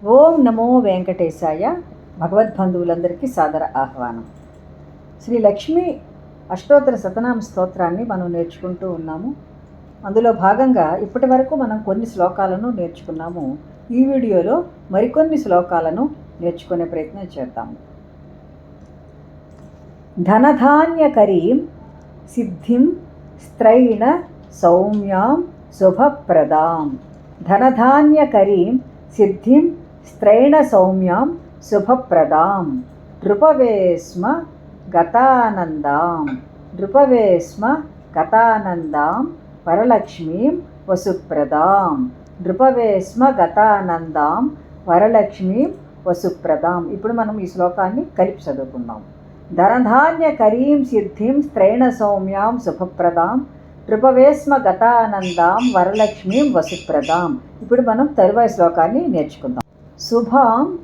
ఓం నమో వెంకటేశాయ. భగవద్బంధువులందరికీ సాదర ఆహ్వానం. శ్రీ లక్ష్మీ అష్టోత్తర శతనామ స్తోత్రాన్ని మనం నేర్చుకుంటూ ఉన్నాము. అందులో భాగంగా ఇప్పటి వరకు మనం కొన్ని శ్లోకాలను నేర్చుకున్నాము. ఈ వీడియోలో మరికొన్ని శ్లోకాలను నేర్చుకునే ప్రయత్నం చేద్దాము. ధనధాన్యకరీం సిద్ధిం స్త్రైణ సౌమ్యాం శుభప్రదాం. ధనధాన్యకరీం సిద్ధిం స్త్రైణ సౌమ్యాం శుభప్రదాం. నృపవేస్మ గతానందాం. నృపవేస్మ గతానందాం వరలక్ష్మీం వసుప్రదాం. నృపవేస్మ గతానందాం వరలక్ష్మీం వసుప్రదాం. ఇప్పుడు మనం ఈ శ్లోకాన్ని కలిపి చదువుకుందాం. ధనధాన్యకరీం సిద్ధిం స్త్రైణ సౌమ్యాం శుభప్రదాం. నృపవేస్మ గతానందాం వరలక్ష్మీం వసుప్రదాం. ఇప్పుడు మనం తరువాయి శ్లోకాన్ని నేర్చుకుందాం. శుభాం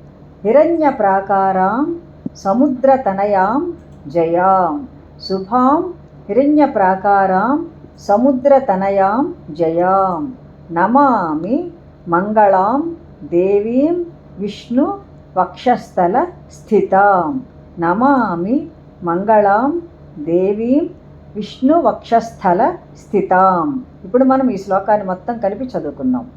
హిరణ్యప్రాకారాం సముద్రతనయాం జయాం. శుభాం హిరణ్యప్రాకారాం సముద్రతనయాం జయాం. నమామి మంగళాం దేవీం విష్ణు వక్షస్థల స్థితాం. నమామి మంగళాం దేవీం విష్ణు వక్షస్థల స్థితాం. ఇప్పుడు మనం ఈ శ్లోకాన్ని మొత్తం కలిపి చదువుకుందాం.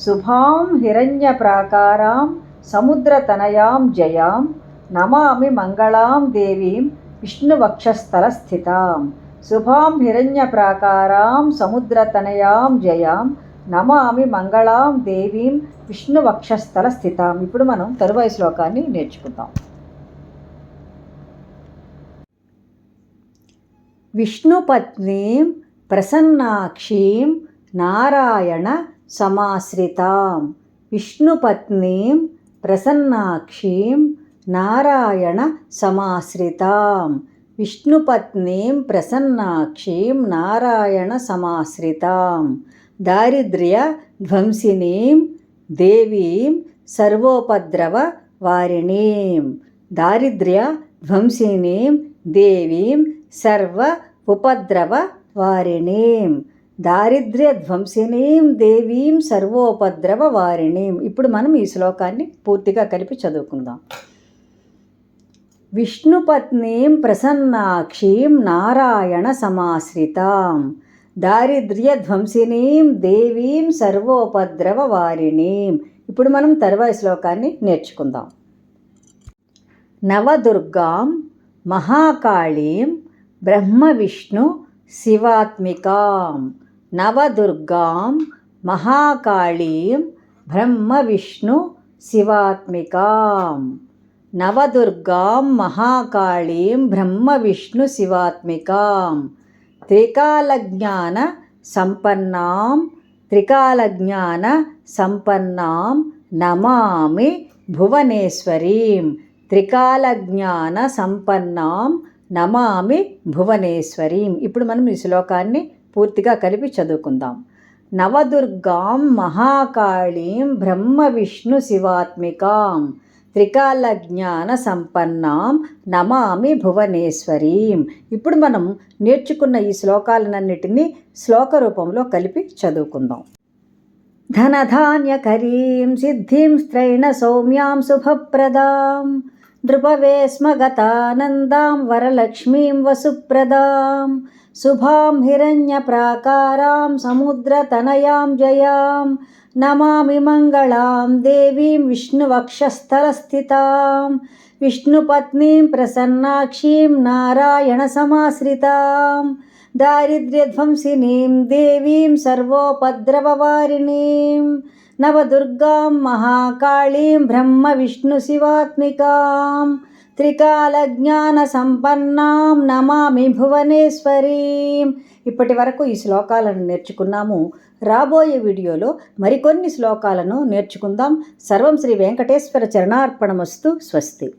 శుభాం హిరణ్యప్రాకారాం సముద్రతనయాం జయాం. నమామి మంగళాం దేవీం విష్ణు వక్షస్థల స్థితాం. శుభాం హిరణ్యప్రాకారాం సముద్రతనయాం జయాం. నమామి మంగళాం దేవీం విష్ణు వక్షస్థల స్థితాం. ఇప్పుడు మనం తరువాయి శ్లోకాన్ని నేర్చుకుందాం. విష్ణుపత్నీం ప్రసన్నాక్షీం నారాయణ సమాశ్రితాం. విష్ణుపత్నీం ప్రసన్నాక్షీం నారాయణ సమాశ్రితాం. విష్ణుపత్నీం ప్రసన్నాక్షీం నారాయణ సమాశ్రితాం. దారిద్ర్య ధ్వంసినీం దేవీం సర్వోపద్రవ వారిణీం. దారిద్ర్య ధ్వంసినీం దేవీం సర్వ ఉపద్రవ వారిణీం. దారిద్ర్య ధ్వంసినీం దేవీం సర్వోపద్రవ వారిణీం. ఇప్పుడు మనం ఈ శ్లోకాన్ని పూర్తిగా కలిపి చదువుకుందాం. విష్ణుపత్నీం ప్రసన్నాక్షీం నారాయణ సమాశ్రితాం. దారిద్ర్య ధ్వంసినీం దేవీం సర్వోపద్రవ వారిణీం. ఇప్పుడు మనం తరువాయి శ్లోకాన్ని నేర్చుకుందాం. నవదుర్గాం మహాకాళీం బ్రహ్మ విష్ణు శివాత్మికాం. నవదుర్గాం మహాకాళీం బ్రహ్మ విష్ణు శివాత్మికాం. నవదుర్గాం మహాకాళీం బ్రహ్మ విష్ణు శివాత్మికాం. త్రికాలజ్ఞాన సంపన్నాం త్రికాలజ్ఞాన సంపన్నాం నమామి భువనేశ్వరీం. త్రికాలజ్ఞాన సంపన్నాం నమామి భువనేశ్వరీం. ఇప్పుడు మనం ఈ శ్లోకాన్ని పూర్తిగా కలిపి చదువుకుందాం. నవదుర్గాం మహాకాళీం బ్రహ్మ విష్ణు శివాత్మికాం. త్రికాలజ్ఞాన సంపన్నాం నమామి భువనేశ్వరీం. ఇప్పుడు మనం నేర్చుకున్న ఈ శ్లోకాలన్నిటినీ శ్లోక రూపంలో కలిపి చదువుకుందాం. ధనధాన్యకరీం సిద్ధిం స్త్రైణ సౌమ్యాం శుభప్రదాం. నృపవేస్మ గతానందాం వరలక్ష్మీం వసుప్రదాం. శుభాం హిరణ్యప్రాకారాం సముద్రతనయాం జయాం. నమామి మంగళాం దేవీం విష్ణువక్షస్థల స్థితాం. విష్ణుపత్నీం ప్రసన్నాక్షీం నారాయణ సమాశ్రితాం. దారిద్ర్యధ్వంసినీం దేవీం సర్వోపద్రవ వారిణీం. నవదుర్గాం మహాకాళీం బ్రహ్మ విష్ణు శివాత్మికాం. త్రికాలజ్ఞాన సంపన్నాం నమామి భువనేశ్వరీం. ఇప్పటి వరకు ఈ శ్లోకాలను నేర్చుకున్నాము. రాబోయే వీడియోలో మరికొన్ని శ్లోకాలను నేర్చుకుందాం. సర్వం శ్రీ వెంకటేశ్వర చరణార్పణమస్తు. స్వస్తి.